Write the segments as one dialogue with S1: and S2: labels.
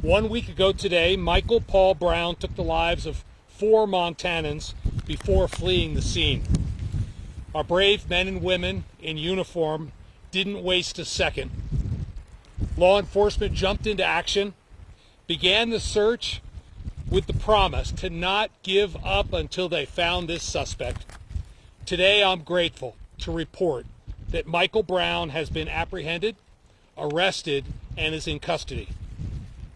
S1: 1 week ago today, Michael Paul Brown took the lives of 4 Montanans before fleeing the scene. Our brave men and women in uniform didn't waste a second. Law enforcement jumped into action, began the search with the promise to not give up until they found this suspect. Today, I'm grateful to report that Michael Brown has been apprehended, arrested, and is in custody.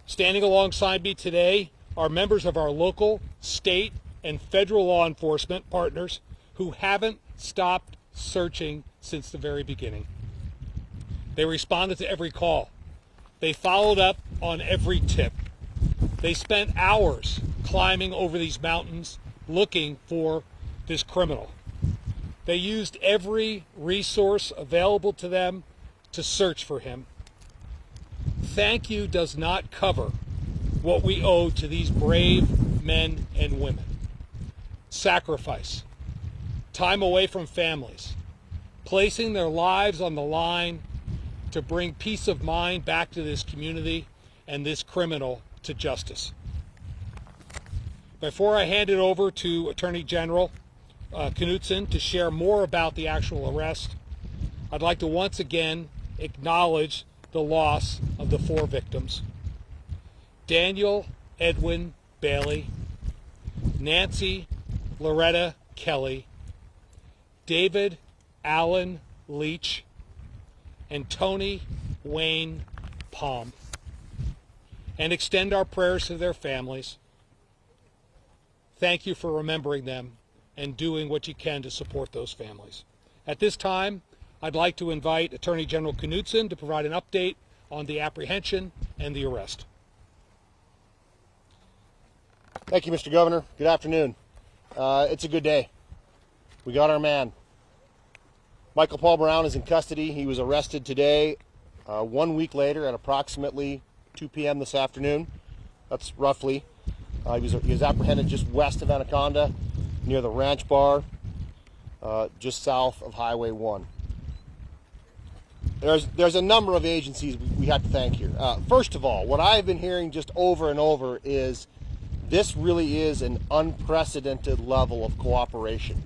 S1: Standing alongside me today are members of our local, state, and federal law enforcement partners who haven't stopped searching since the very beginning. They responded to every call. They followed up on every tip. They spent hours climbing over these mountains looking for this criminal. They used every resource available to them to search for him. Thank you does not cover what we owe to these brave men and women. Sacrifice, time away from families, placing their lives on the line to bring peace of mind back to this community and this criminal to justice. Before I hand it over to Attorney General Knudsen to share more about the actual arrest, I'd like to once again acknowledge the loss of the 4 victims. Daniel Edwin Bailey, Nancy Loretta Kelly, David Allen Leach, and Tony Wayne Palm. And extend our prayers to their families. Thank you for remembering them and doing what you can to support those families. At this time, I'd like to invite Attorney General Knudsen to provide an update on the apprehension and the arrest.
S2: Thank you, Mr. Governor. Good afternoon. It's a good day. We got our man. Michael Paul Brown is in custody. He was arrested today, 1 week later at approximately 2 p.m. this afternoon. That's roughly. He was apprehended just west of Anaconda, near the ranch bar, just south of Highway 1. There's a number of agencies we have to thank here. First of all, what I've been hearing just over and over is this really is an unprecedented level of cooperation.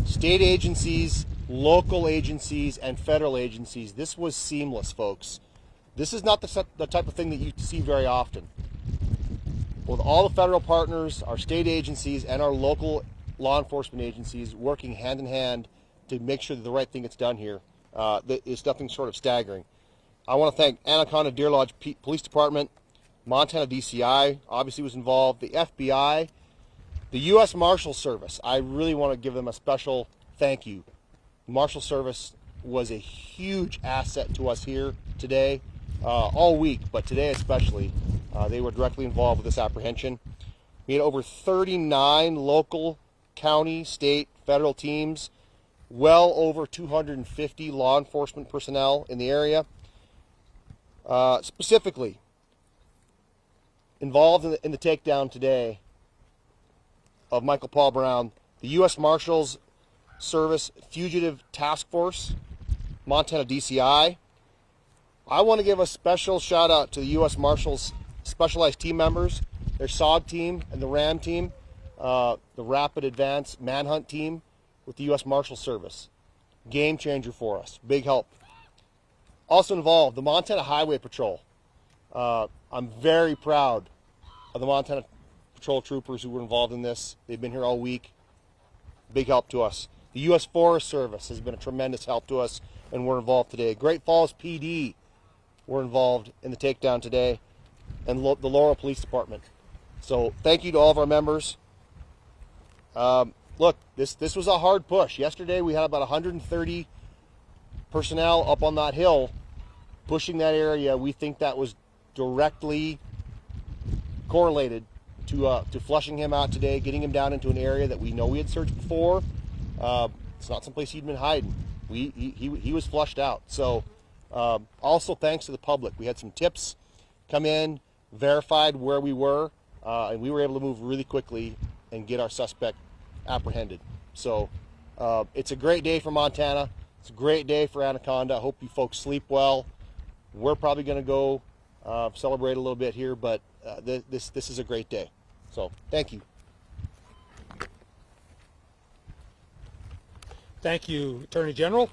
S2: State agencies, local agencies, and federal agencies, this was seamless, folks. This is not the type of thing that you see very often. With all the federal partners, our state agencies, and our local law enforcement agencies working hand in hand to make sure that the right thing gets done here, that is nothing short of staggering. I want to thank Anaconda Deer Lodge Police Department, Montana DCI obviously was involved, the FBI, the U.S. Marshal Service. I really want to give them a special thank you. The Marshal Service was a huge asset to us here today, all week, but today especially. They were directly involved with this apprehension. We had over 39 local, county, state, federal teams, well over 250 law enforcement personnel in the area. Specifically involved in the takedown today of Michael Paul Brown, the U.S. Marshals Service Fugitive Task Force, Montana DCI. I want to give a special shout out to the U.S. Marshals Specialized Team members, their SOG team and the RAM team, the Rapid Advance Manhunt team with the U.S. Marshal Service. Game changer for us. Big help. Also involved, the Montana Highway Patrol. I'm very proud of the Montana Patrol troopers who were involved in this. They've been here all week. Big help to us. The U.S. Forest Service has been a tremendous help to us, and we're involved today. Great Falls PD were involved in the takedown today, and the Laurel Police Department. So thank you to all of our members. Look, this was a hard push. Yesterday we had about 130 personnel up on that hill pushing that area. We think that was directly correlated to flushing him out today, getting him down into an area that we know we had searched before. It's not someplace he'd been hiding. He was flushed out. So also thanks to the public. We had some tips come in, verified where we were, and we were able to move really quickly and get our suspect apprehended. So it's a great day for Montana. It's a great day for Anaconda. I hope you folks sleep well. We're probably going to go celebrate a little bit here, but this is a great day. So thank you.
S1: Thank you, Attorney General.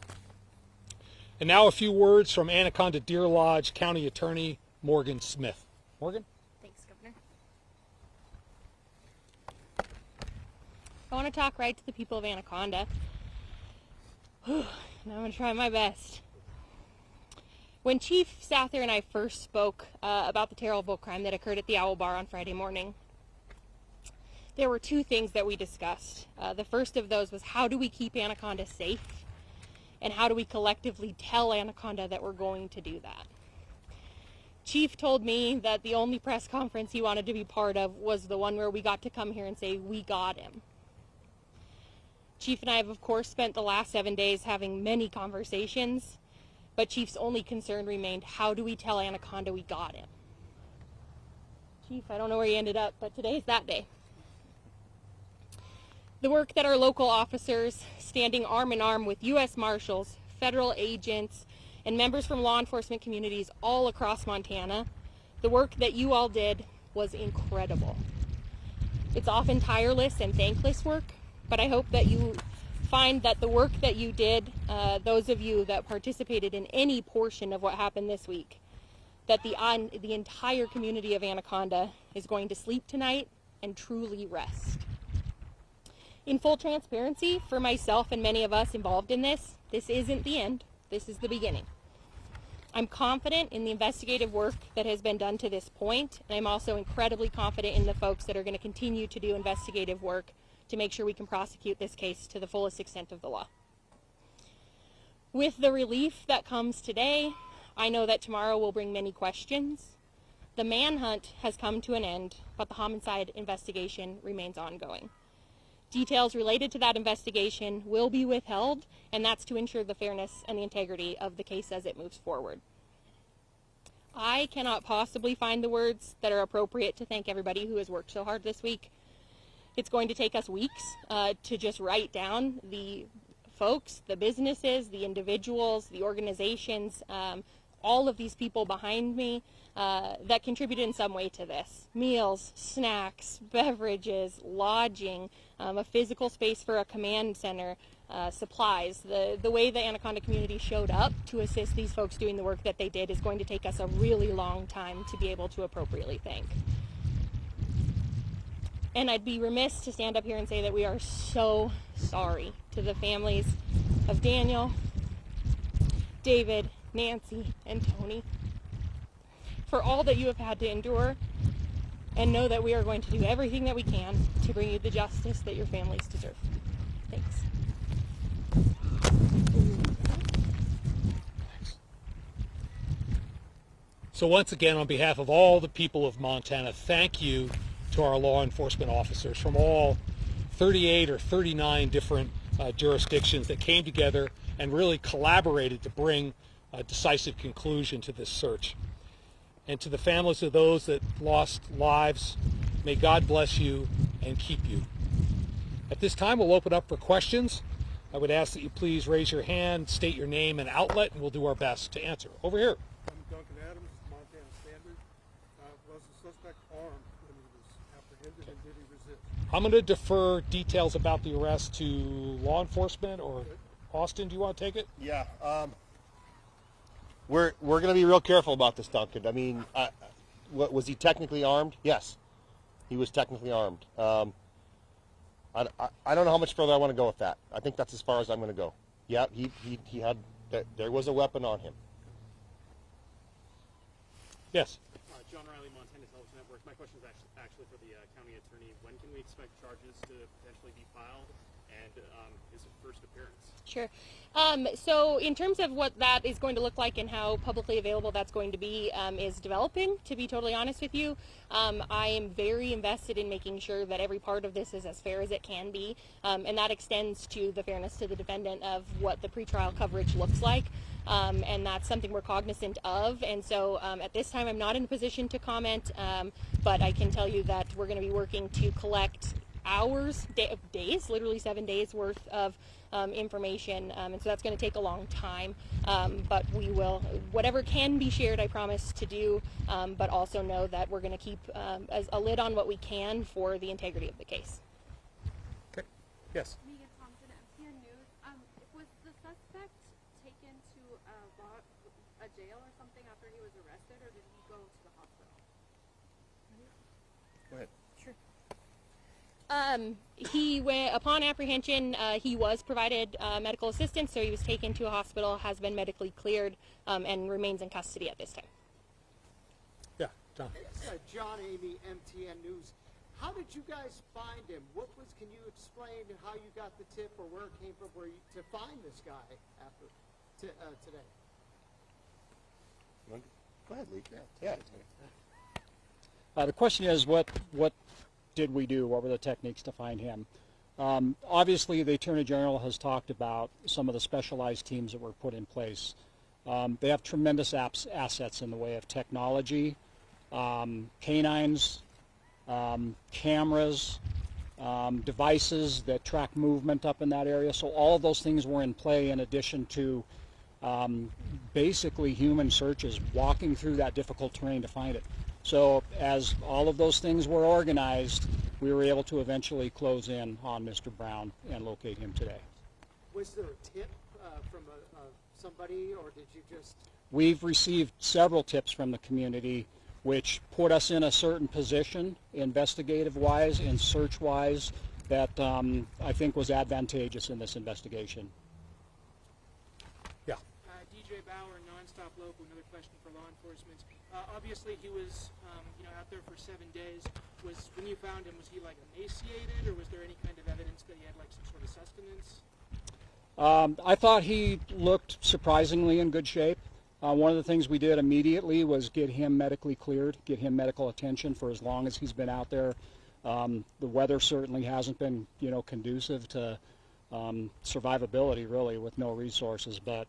S1: And now a few words from Anaconda Deer Lodge County Attorney Morgan Smith. Morgan?
S3: Thanks, Governor. I want to talk right to the people of Anaconda. And I'm going to try my best. When Chief Sather and I first spoke about the terrible crime that occurred at the Owl Bar on Friday morning, there were two things that we discussed. The first of those was, how do we keep Anaconda safe? And how do we collectively tell Anaconda that we're going to do that? Chief told me that the only press conference he wanted to be part of was the one where we got to come here and say, we got him. Chief and I have, of course, spent the last 7 days having many conversations, but Chief's only concern remained, how do we tell Anaconda we got him? Chief, I don't know where you ended up, but today's that day. The work that our local officers, standing arm in arm with U.S. Marshals, federal agents, and members from law enforcement communities all across Montana, the work that you all did was incredible. It's often tireless and thankless work, but I hope that you find that the work that you did, those of you that participated in any portion of what happened this week, that the entire community of Anaconda is going to sleep tonight and truly rest. In full transparency, for myself and many of us involved in this isn't the end. This is the beginning. I'm confident in the investigative work that has been done to this point, and I'm also incredibly confident in the folks that are going to continue to do investigative work to make sure we can prosecute this case to the fullest extent of the law. With the relief that comes today, I know that tomorrow will bring many questions. The manhunt has come to an end, but the homicide investigation remains ongoing. Details related to that investigation will be withheld, and that's to ensure the fairness and the integrity of the case as it moves forward. I cannot possibly find the words that are appropriate to thank everybody who has worked so hard this week. It's going to take us weeks to just write down the folks, the businesses, the individuals, the organizations, all of these people behind me that contributed in some way to this. Meals, snacks, beverages, lodging, a physical space for a command center, supplies. The way the Anaconda community showed up to assist these folks doing the work that they did is going to take us a really long time to be able to appropriately thank. And I'd be remiss to stand up here and say that we are so sorry to the families of Daniel, David, Nancy, and Tony for all that you have had to endure, and know that we are going to do everything that we can to bring you the justice that your families deserve. Thanks.
S1: So once again, on behalf of all the people of Montana, thank you to our law enforcement officers from all 38 or 39 different jurisdictions that came together and really collaborated to bring a decisive conclusion to this search. And to the families of those that lost lives, may God bless you and keep you. At this time, we'll open up for questions. I would ask that you please raise your hand, state your name and outlet, and we'll do our best to answer. Over here.
S4: I'm Duncan Adams, Montana Standard. Was the suspect armed when he was apprehended, and did he resist?
S1: I'm going to defer details about the arrest to law enforcement, or Austin, do you want to take it?
S2: Yeah. We're going to be real careful about this, Duncan. I mean, was he technically armed? Yes, he was technically armed. I don't know how much further I want to go with that. I think that's as far as I'm going to go. Yeah, he had, there was a weapon on him.
S1: Yes.
S5: John Riley, Montana Television Network. My question is actually for the county attorney. When can we expect charges to potentially be filed, and his first appearance?
S3: Sure. So in terms of what that is going to look like and how publicly available that's going to be is developing, to be totally honest with you. I am very invested in making sure that every part of this is as fair as it can be, and that extends to the fairness to the defendant of what the pretrial coverage looks like, and that's something we're cognizant of. And so at this time I'm not in a position to comment, but I can tell you that we're going to be working to collect hours, days, literally 7 days worth of information, and so that's going to take a long time, but we will, whatever can be shared, I promise to do, but also know that we're going to keep a lid on what we can for the integrity of the case.
S1: Okay. Yes.
S6: Megan Thompson, MTN News. Was the suspect taken to a jail or something after he was arrested, or did he go to the hospital?
S2: Go ahead.
S3: He went, upon apprehension, he was provided medical assistance, so he was taken to a hospital, has been medically cleared, and remains in custody at this time.
S1: Yeah, John.
S7: John Amy, MTN News. How did you guys find him? Can you explain how you got the tip or where it came from to find this guy today?
S2: Go ahead, Lee. Yeah.
S8: The question is, what did we do? What were the techniques to find him? Obviously, the Attorney General has talked about some of the specialized teams that were put in place. They have tremendous assets in the way of technology, canines, cameras, devices that track movement up in that area. So all of those things were in play in addition to basically human searches, walking through that difficult terrain to find it. So as all of those things were organized, we were able to eventually close in on Mr. Brown and locate him today.
S7: Was there a tip from somebody, or did you just...
S8: We've received several tips from the community which put us in a certain position, investigative-wise and search-wise, that I think was advantageous in this investigation.
S1: Yeah.
S9: DJ Bauer, NonStop Local, another question for law enforcement. Obviously, he was out there for 7 days. When you found him, was he like emaciated, or was there any kind of evidence that he had like some sort of sustenance?
S8: I thought he looked surprisingly in good shape. One of the things we did immediately was get him medically cleared, get him medical attention for as long as he's been out there. The weather certainly hasn't been, conducive to survivability, really, with no resources. But,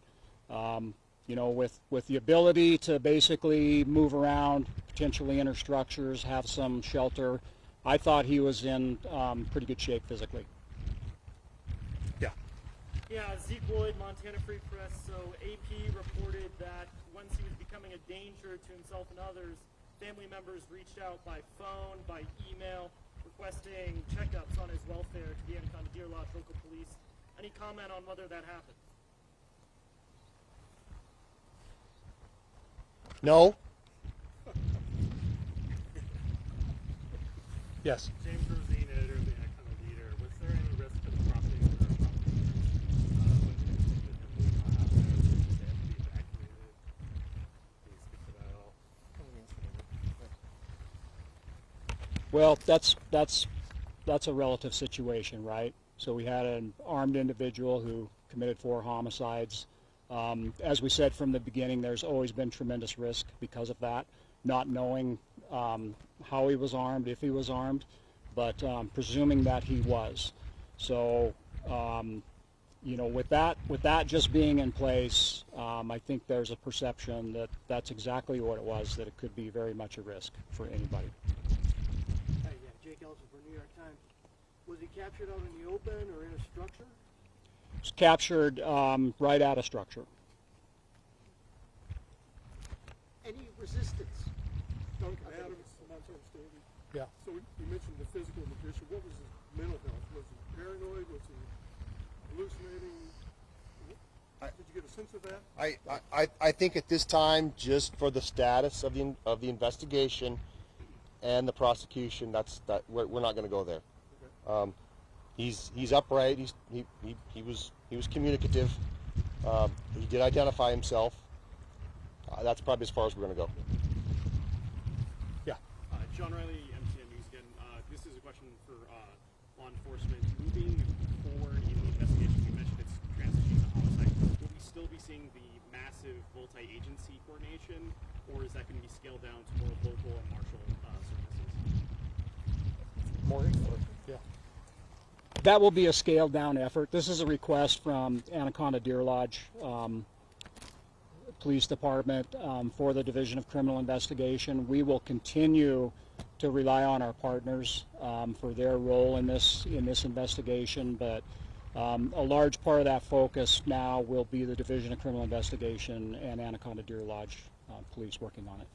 S8: with the ability to basically move around, potentially enter structures, have some shelter, I thought he was in pretty good shape physically.
S5: Yeah, Zeke Lloyd, Montana Free Press. So AP reported that once he was becoming a danger to himself and others, family members reached out by phone, by email, requesting checkups on his welfare to the Anaconda Deer Lodge local police. Any comment on whether that happened?
S2: No.
S1: Yes.
S5: James Rosine, editor of the Anaconda Leader. Was there any risk to the property
S8: Well, that's a relative situation, right? So we had an armed individual who committed 4 homicides. As we said from the beginning, there's always been tremendous risk because of that, not knowing how he was armed, if he was armed, but presuming that he was. So, with that just being in place, I think there's a perception that that's exactly what it was, that it could be very much a risk for anybody.
S7: Jake Elson for New York Times. Was he captured out in the open or in a structure?
S8: It was captured right at a structure.
S7: Any resistance?
S4: Duncan Adams, Montana State.
S1: Yeah.
S4: So you mentioned the physical condition. What was his mental health? Was he paranoid? Was he hallucinating? Did you get a sense of that?
S2: I think at this time, just for the status of the investigation and the prosecution, we're not going to go there.
S4: Okay.
S2: He's upright. He was communicative. He did identify himself. That's probably as far as we're going to go.
S1: Yeah.
S5: John Riley, MTN News again. This is a question for law enforcement. Moving forward in the investigation, you mentioned it's transitioning to homicide. Will we still be seeing the massive multi-agency coordination, or is that going to be scaled down to more local and marshal services?
S1: Yeah.
S8: That will be a scaled down effort. This is a request from Anaconda Deer Lodge Police Department for the Division of Criminal Investigation. We will continue to rely on our partners for their role in this investigation, but a large part of that focus now will be the Division of Criminal Investigation and Anaconda Deer Lodge police working on it.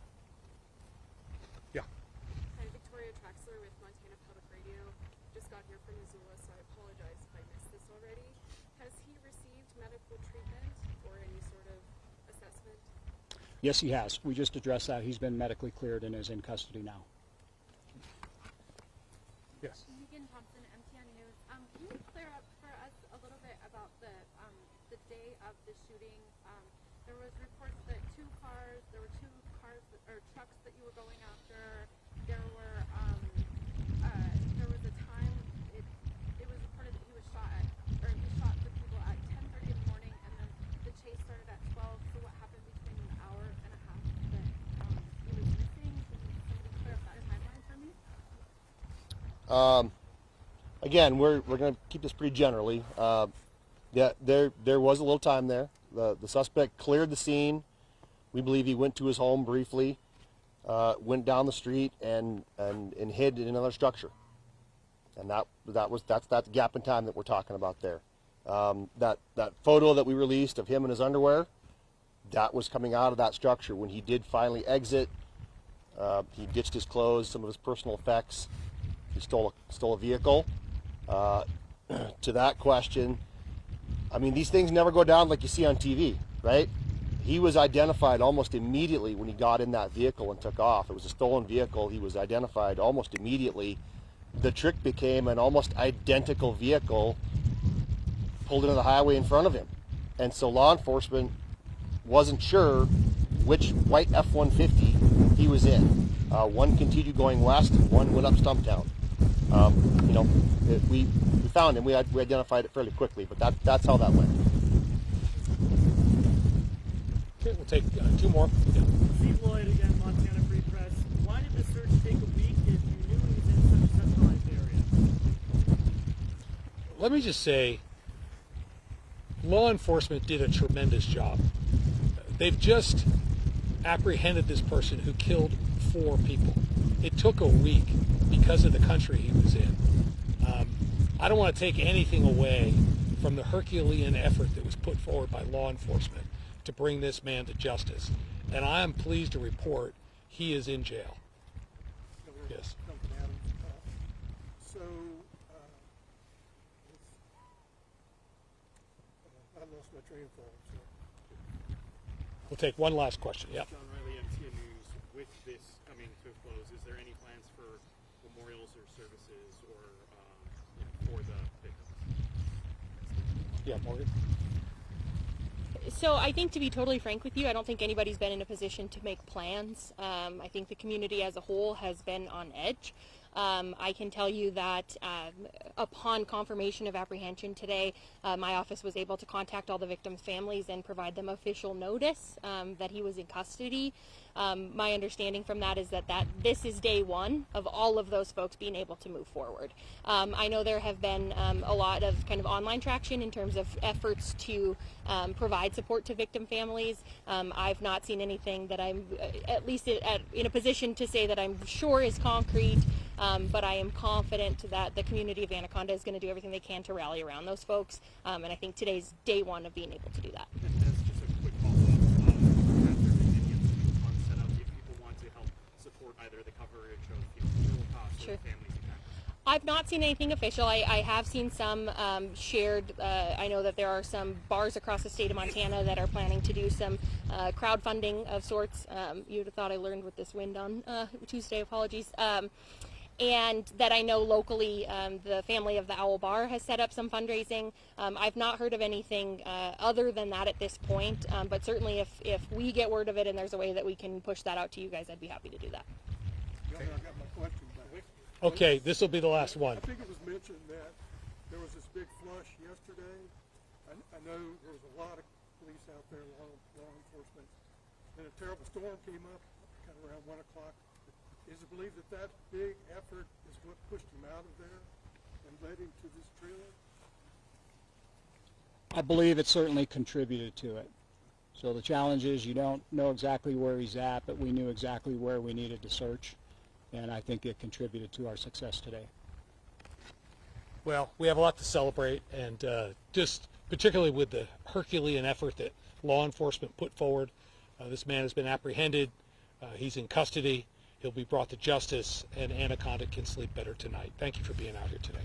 S1: Yeah.
S6: Hi, Victoria Traxler with Montana Public Radio. Just got here from Missoula, so I apologize if I missed this already. Has he received medical treatment or any sort of assessment?
S8: Yes, he has. We just addressed that. He's been medically cleared and is in custody now.
S1: Yes.
S6: Megan Thompson, MTN News. Can you clear up for us a little bit about the day of the shooting? There was reports that there were two cars or trucks that you were going after. There was a time it was reported that he shot the people at 10:30 in the morning, and then the chase started at 12. So what happened between an hour and a half that he was missing? Can somebody clear up that timeline for me?
S2: Again, we're going to keep this pretty generally. Yeah, there was a little time there. The suspect cleared the scene. We believe he went to his home briefly, went down the street and hid in another structure. And that's that gap in time that we're talking about there. That photo that we released of him in his underwear, that was coming out of that structure when he did finally exit. He ditched his clothes, some of his personal effects. He stole a vehicle. To that question, I mean, these things never go down like you see on TV, right? He was identified almost immediately when he got in that vehicle and took off. It was a stolen vehicle. He was identified almost immediately. The trick became an almost identical vehicle pulled into the highway in front of him. And so law enforcement wasn't sure which white F-150 he was in. One continued going west, and one went up Stumptown. We found him. We identified it fairly quickly, but that's how that went.
S1: Okay, we'll take two more. Yeah.
S5: Steve Lloyd again, Montana Free Press. Why did the search take a week if you knew he was in such a centralized area?
S1: Let me just say, law enforcement did a tremendous job. They've just apprehended this person who killed 4 people. It took a week because of the country he was in. I don't want to take anything away from the Herculean effort that was put forward by law enforcement to bring this man to justice. And I am pleased to report he is in jail. Yes.
S4: I lost my train of thought. So.
S1: We'll take one last question. Yeah.
S10: John Riley, MTN News. With this coming to a close, is there any plans for memorials or services or for the victims?
S1: Yeah, Morgan.
S3: So I think, to be totally frank with you, I don't think anybody's been in a position to make plans. I think the community as a whole has been on edge. I can tell you that upon confirmation of apprehension today, my office was able to contact all the victims' families and provide them official notice that he was in custody. My understanding from that is that this is day one of all of those folks being able to move forward. I know there have been a lot of kind of online traction in terms of efforts to provide support to victim families. I've not seen anything that I'm at least in a position to say that I'm sure is concrete, but I am confident that the community of Anaconda is going to do everything they can to rally around those folks, and I think today's day one of being able to do that.
S10: And as just a quick follow-up, after the Indian fund set up, if people want to help support either the coverage of funeral costs or the families impacted?
S3: I've not seen anything official. I have seen some shared. I know that there are some bars across the state of Montana that are planning to do some crowdfunding of sorts. You'd have thought I learned with this wind on Tuesday, apologies. And that I know locally, the family of the Owl Bar has set up some fundraising. I've not heard of anything other than that at this point, but certainly if we get word of it and there's a way that we can push that out to you guys, I'd be happy to do that.
S4: I got my question back.
S1: Okay, this will be the last one.
S4: I think it was mentioned that there was this big flush yesterday. I know there was a lot of police out there, law enforcement. Then a terrible storm came up kind of around 1 o'clock. Is it believed that big effort is what pushed him out of there and led him to this trailer?
S8: I believe it certainly contributed to it. So the challenge is you don't know exactly where he's at, but we knew exactly where we needed to search. and I think it contributed to our success today.
S1: Well, we have a lot to celebrate, and just particularly with the Herculean effort that law enforcement put forward. This man has been apprehended. He's in custody. He'll be brought to justice, and Anaconda can sleep better tonight. Thank you for being out here today.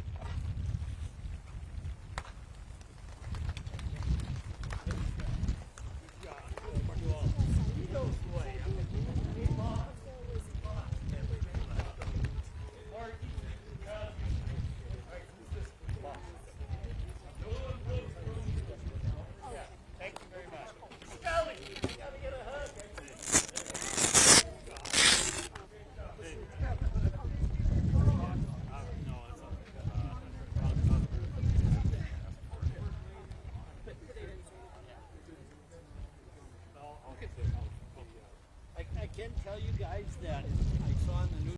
S11: I can tell you guys that